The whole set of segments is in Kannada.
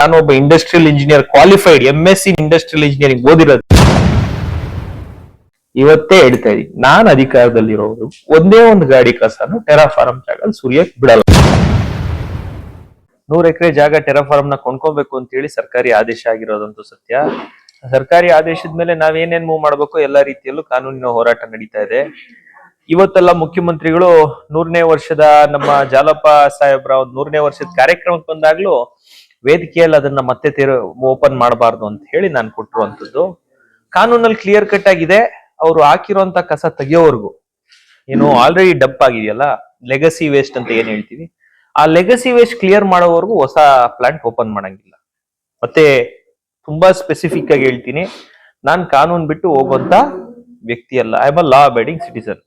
ನಾನೊಬ್ಬ industrial engineer qualified MSc industrial engineering ಓದಿರೋದು. ಇವತ್ತೇ ಹೇಳ್ತಾ ಇದೀನಿ, ನಾನ್ ಅಧಿಕಾರದಲ್ಲಿರೋರು ಒಂದೇ ಒಂದು ಗಾಡಿ ಕಸನು ಟೆರಾಫಾರಂ ಜಾಗ ಸುರಿಯಕ್ ಬಿಡಲ್ಲ. 100 ಎಕರೆ ಜಾಗ ಟೆರಾಫಾರಂ ನ ಕೊಂಡ್ಕೋಬೇಕು ಅಂತ ಹೇಳಿ ಸರ್ಕಾರಿ ಆದೇಶ ಆಗಿರೋದಂತೂ ಸತ್ಯ. ಸರ್ಕಾರಿ ಆದೇಶದ ಮೇಲೆ ನಾವೇನೇನ್ ಮೂವ್ ಮಾಡ್ಬೇಕು ಎಲ್ಲಾ ರೀತಿಯಲ್ಲೂ ಕಾನೂನಿನ ಹೋರಾಟ ನಡೀತಾ ಇದೆ. ಇವತ್ತೆಲ್ಲ ಮುಖ್ಯಮಂತ್ರಿಗಳು 100ನೇ ವರ್ಷದ ನಮ್ಮ ಜಾಲಪ್ಪ ಸಾಹೇಬ್ರ 100ನೇ ವರ್ಷದ ಕಾರ್ಯಕ್ರಮಕ್ಕೆ ಬಂದಾಗ್ಲೂ ವೇದಿಕೆಯಲ್ಲಿ ಅದನ್ನ ಮತ್ತೆ ಓಪನ್ ಮಾಡಬಾರ್ದು ಅಂತ ಹೇಳಿ ನಾನು ಕೊಟ್ಟಿರುವಂತದ್ದು. ಕಾನೂನಲ್ಲಿ ಕ್ಲಿಯರ್ ಕಟ್ ಆಗಿದೆ. ಅವರು ಹಾಕಿರುವಂತ ಕಸ ತೆಗಿಯೋವರೆಗೂ ಏನು ಆಲ್ರೆಡಿ ಡಂಪ್ ಆಗಿದೆಯಲ್ಲ, ಲೆಗಸಿ ವೇಸ್ಟ್ ಅಂತ ಏನ್ ಹೇಳ್ತೀವಿ, ಆ ಲೆಗಸಿ ವೇಸ್ಟ್ ಕ್ಲಿಯರ್ ಮಾಡೋವರೆಗೂ ಹೊಸ ಪ್ಲಾಂಟ್ ಓಪನ್ ಮಾಡಂಗಿಲ್ಲ. ಮತ್ತೆ ತುಂಬಾ ಸ್ಪೆಸಿಫಿಕ್ ಆಗಿ ಹೇಳ್ತೀನಿ, ನಾನ್ ಕಾನೂನು ಬಿಟ್ಟು ಹೋಗುವಂತ ವ್ಯಕ್ತಿ ಅಲ್ಲ. I am a law abiding citizen.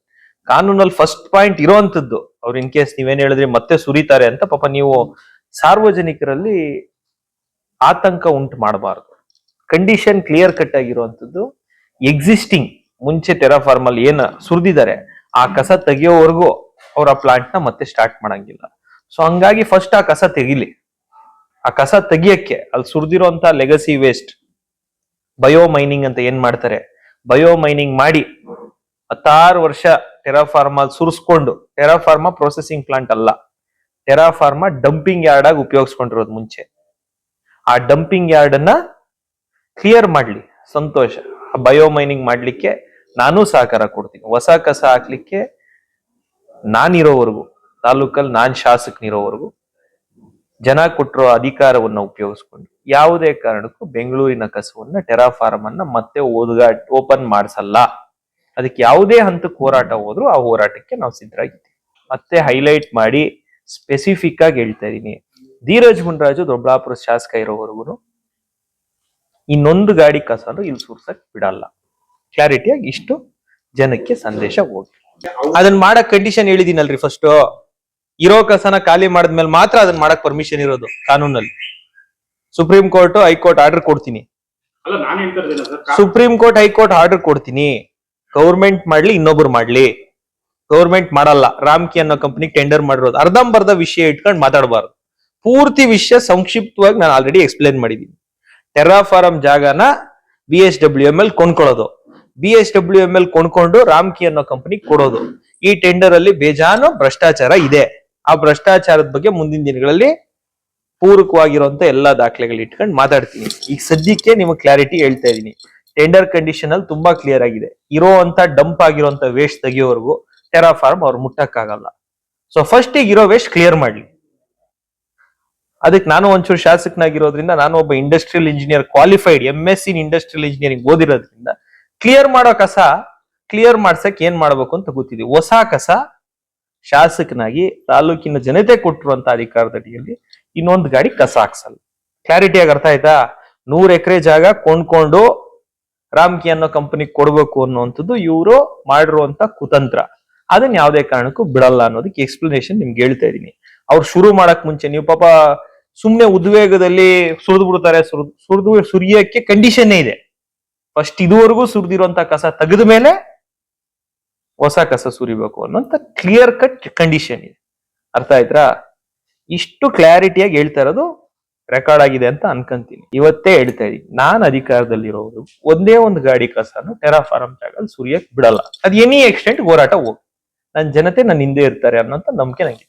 ಕಾನೂನಲ್ಲಿ ಫಸ್ಟ್ ಪಾಯಿಂಟ್ ಇರೋಂಥದ್ದು, ಅವ್ರು ಇನ್ ಕೇಸ್ ನೀವೇನ್ ಹೇಳಿದ್ರೆ ಮತ್ತೆ ಸುರಿತಾರೆ ಅಂತ, ಪಾಪ ನೀವು ಸಾರ್ವಜನಿಕರಲ್ಲಿ ಆತಂಕ ಉಂಟು ಮಾಡಬಾರ್ದು. ಕಂಡೀಷನ್ ಕ್ಲಿಯರ್ ಕಟ್ ಆಗಿರುವಂತದ್ದು. ಎಕ್ಸಿಸ್ಟಿಂಗ್ ಮುಂಚೆ ಟೆರಾಫಾರ್ಮ್ ಅಲ್ಲಿ ಏನ್ ಸುರಿದಿದ್ದಾರೆ ಆ ಕಸ ತೆಗಿಯೋವರೆಗೂ ಅವ್ರ ಆ ಪ್ಲಾಂಟ್ ನ ಮತ್ತೆ ಸ್ಟಾರ್ಟ್ ಮಾಡಂಗಿಲ್ಲ. ಸೊ ಹಂಗಾಗಿ ಫಸ್ಟ್ ಆ ಕಸ ತೆಗಿಲಿ. ಆ ಕಸ ತೆಗಿಯಕ್ಕೆ ಅಲ್ಲಿ ಸುರಿದಿರುವಂತ ಲೆಗಸಿ ವೇಸ್ಟ್ ಬಯೋ ಮೈನಿಂಗ್ ಅಂತ ಏನ್ ಮಾಡ್ತಾರೆ, ಬಯೋ ಮೈನಿಂಗ್ ಮಾಡಿ 16 ವರ್ಷ ಟೆರಾಫಾರ್ಮಾ ಸುರಿಸ್ಕೊಂಡು, ಟೆರಾಫಾರ್ಮಾ ಪ್ರೊಸೆಸಿಂಗ್ ಪ್ಲಾಂಟ್ ಅಲ್ಲ, ಟೆರಾಫಾರ್ಮಾ ಡಂಪಿಂಗ್ ಯಾರ್ಡ್ ಆಗಿ ಉಪಯೋಗಿಸ್ಕೊಂಡಿರೋದು ಮುಂಚೆ. ಆ ಡಂಪಿಂಗ್ ಯಾರ್ಡ್ ಅನ್ನ ಕ್ಲಿಯರ್ ಮಾಡ್ಲಿ, ಸಂತೋಷ. ಬಯೋ ಮೈನಿಂಗ್ ಮಾಡ್ಲಿಕ್ಕೆ ನಾನು ಸಹಕಾರ ಕೊಡ್ತೀನಿ. ಹೊಸ ಕಸ ಹಾಕ್ಲಿಕ್ಕೆ ನಾನಿರೋವರೆಗೂ, ತಾಲೂಕಲ್ಲಿ ನಾನ್ ಶಾಸಕನಿರೋವರೆಗೂ ಜನ ಕೊಟ್ಟಿರೋ ಅಧಿಕಾರವನ್ನ ಉಪಯೋಗಿಸ್ಕೊಂಡು ಯಾವುದೇ ಕಾರಣಕ್ಕೂ ಬೆಂಗಳೂರಿನ ಕಸವನ್ನ ಟೆರಾಫಾರ್ಮ್ ಅನ್ನ ಮತ್ತೆ ಓಪನ್ ಮಾಡಿಸಲ್ಲ. ಅದಕ್ಕೆ ಯಾವುದೇ ಹಂತಕ್ಕೆ ಹೋರಾಟ ಹೋದ್ರು ಆ ಹೋರಾಟಕ್ಕೆ ನಾವು ಸಿದ್ಧರಾಗಿದ್ದೀವಿ. ಮತ್ತೆ ಹೈಲೈಟ್ ಮಾಡಿ ಸ್ಪೆಸಿಫಿಕ್ ಆಗಿ ಹೇಳ್ತಾ ಇದೀನಿ, ಧೀರಜ್ ಮುನ್ರಾಜು ದೊಡ್ಡಬಳ್ಳಾಪುರ ಶಾಸಕ ಇರೋವರೆಗೂ ಇನ್ನೊಂದು ಗಾಡಿ ಕಸನು ಇಲ್ಲಿ ಸುರ್ಸಕ್ ಬಿಡಲ್ಲ. ಕ್ಲಾರಿಟಿಯಾಗಿ ಇಷ್ಟು ಜನಕ್ಕೆ ಸಂದೇಶ ಹೋಗಿ. ಅದನ್ನ ಮಾಡಕ್ ಕಂಡೀಷನ್ ಹೇಳಿದೀನಲ್ರಿ, ಫಸ್ಟ್ ಇರೋ ಕಸನ ಖಾಲಿ ಮಾಡಿದ್ಮೇಲೆ ಮಾತ್ರ ಅದನ್ನ ಮಾಡಕ್ ಪರ್ಮಿಷನ್ ಇರೋದು ಕಾನೂನಲ್ಲಿ. ಸುಪ್ರೀಂ ಕೋರ್ಟ್ ಹೈಕೋರ್ಟ್ ಆರ್ಡರ್ ಕೊಡ್ತೀನಿ, ಸುಪ್ರೀಂ ಕೋರ್ಟ್ ಹೈಕೋರ್ಟ್ ಆರ್ಡರ್ ಕೊಡ್ತೀನಿ. ಗೌರ್ಮೆಂಟ್ ಮಾಡ್ಲಿ, ಇನ್ನೊಬ್ರು ಮಾಡ್ಲಿ, ಗೌರ್ಮೆಂಟ್ ಮಾಡಲ್ಲ. ರಾಮ್ಕಿ ಅನ್ನೋ ಕಂಪನಿ ಟೆಂಡರ್ ಮಾಡಿರೋದು. ಅರ್ಧಂಬರ್ಧ ವಿಷಯ ಇಟ್ಕೊಂಡು ಮಾತಾಡಬಾರ್ದು. ಪೂರ್ತಿ ವಿಷಯ ಸಂಕ್ಷಿಪ್ತವಾಗಿ ನಾನು ಆಲ್ರೆಡಿ ಎಕ್ಸ್ಪ್ಲೇನ್ ಮಾಡಿದ್ದೀನಿ. ಟೆರಾಫಾರಂ ಜಾಗನ BSWML ಕೊಂಡ್ಕೊಳ್ಳೋದು, BSWML ಕೊಂಡ್ಕೊಂಡು ರಾಮ್ಕಿ ಅನ್ನೋ ಕಂಪನಿ ಕೊಡೋದು. ಈ ಟೆಂಡರ್ ಅಲ್ಲಿ ಬೇಜಾನು ಭ್ರಷ್ಟಾಚಾರ ಇದೆ. ಆ ಭ್ರಷ್ಟಾಚಾರದ ಬಗ್ಗೆ ಮುಂದಿನ ದಿನಗಳಲ್ಲಿ ಪೂರಕವಾಗಿರುವಂತ ಎಲ್ಲಾ ದಾಖಲೆಗಳು ಇಟ್ಕೊಂಡು ಮಾತಾಡ್ತೀನಿ. ಈಗ ಸದ್ಯಕ್ಕೆ ನಿಮಗೆ ಕ್ಲಾರಿಟಿ ಹೇಳ್ತಾ ಇದೀನಿ. ಟೆಂಡರ್ ಕಂಡೀಷನ್ ಅಲ್ಲಿ ತುಂಬಾ ಕ್ಲಿಯರ್ ಆಗಿದೆ. ಇರೋಂತ ಡಂಪ್ ಆಗಿರುವಂತ ವೇಸ್ಟ್ ತೆಗಿಯೋವರೆಗೂ ಟೆರಾಫಾರ್ಮ್ ಅವ್ರು ಮುಟ್ಟಕ್ಕಾಗಲ್ಲ. ಸೊ ಫಸ್ಟ್ ಈಗ ಇರೋ ವೇಸ್ಟ್ ಕ್ಲಿಯರ್ ಮಾಡ್ಲಿ. ಅದಕ್ಕೆ ನಾನು ಒಂಚೂರು ಶಾಸಕನಾಗಿರೋದ್ರಿಂದ, ನಾನು ಒಬ್ಬ industrial engineer qualified MSc industrial engineering ಓದಿರೋದ್ರಿಂದ ಕ್ಲಿಯರ್ ಮಾಡೋ ಕಸ ಕ್ಲಿಯರ್ ಮಾಡ್ಸಕ್ ಏನ್ ಮಾಡ್ಬೇಕು ಅಂತ ಗೊತ್ತಿದೆ. ಹೊಸ ಕಸ ಶಾಸಕನಾಗಿ ತಾಲೂಕಿನ ಜನತೆ ಕೊಟ್ಟಿರುವಂತ ಅಧಿಕಾರದಡಿಯಲ್ಲಿ ಇನ್ನೊಂದು ಗಾಡಿ ಕಸ ಹಾಕ್ಸಲ್ಲ. ಕ್ಲಾರಿಟಿಯಾಗಿ ಅರ್ಥ ಆಯ್ತಾ? 100 ಎಕರೆ ಜಾಗ ಕೊಂಡ್ಕೊಂಡು ರಾಮ್ಕಿ ಅನ್ನೋ ಕಂಪನಿ ಕೊಡ್ಬೇಕು ಅನ್ನುವಂಥದ್ದು ಇವರು ಮಾಡಿರುವಂತ ಕುತಂತ್ರ. ಅದನ್ನ ಯಾವುದೇ ಕಾರಣಕ್ಕೂ ಬಿಡಲ್ಲ ಅನ್ನೋದಕ್ಕೆ ಎಕ್ಸ್ಪ್ಲನೇಷನ್ ನಿಮ್ಗೆ ಹೇಳ್ತಾ ಇದೀನಿ. ಅವ್ರು ಶುರು ಮಾಡಕ್ ಮುಂಚೆ ನೀವು ಪಾಪ ಸುಮ್ನೆ ಉದ್ವೇಗದಲ್ಲಿ ಸುರಿದು ಬಿಡ್ತಾರೆ. ಸುರಿಯಕ್ಕೆ ಕಂಡೀಷನ್ನೇ ಇದೆ. ಫಸ್ಟ್ ಇದುವರೆಗೂ ಸುರಿದಿರುವಂತ ಕಸ ತೆಗೆದ ಮೇಲೆ ಹೊಸ ಕಸ ಸುರಿಬೇಕು ಅನ್ನೋಂತ ಕ್ಲಿಯರ್ ಕಟ್ ಕಂಡೀಷನ್ ಇದೆ. ಅರ್ಥ ಆಯ್ತಾ? ಇಷ್ಟು ಕ್ಲಾರಿಟಿಯಾಗಿ ಹೇಳ್ತಾ ಇರೋದು ರೆಕಾರ್ಡ್ ಆಗಿದೆ ಅಂತ ಅನ್ಕೊಂತೀನಿ. ಇವತ್ತೇ ಹೇಳ್ತಾ ಇದೀನಿ, ನಾನ್ ಅಧಿಕಾರದಲ್ಲಿರೋರು ಒಂದೇ ಒಂದು ಗಾಡಿ ಕಸನು ಟೆರಾಫಾರಂ ಜಾಗ ಸುರಿಯಕ್ ಬಿಡಲ್ಲ. ಅದ್ ಎನಿ ಎಕ್ಸ್ಟೆಂಟ್ ಹೋರಾಟ ಹೋಗಿ ನನ್ನ ಜನತೆ ನನ್ನ ಹಿಂದೆ ಇರ್ತಾರೆ ಅನ್ನೋಂತ ನಂಬಿಕೆ ನಂಗೆ.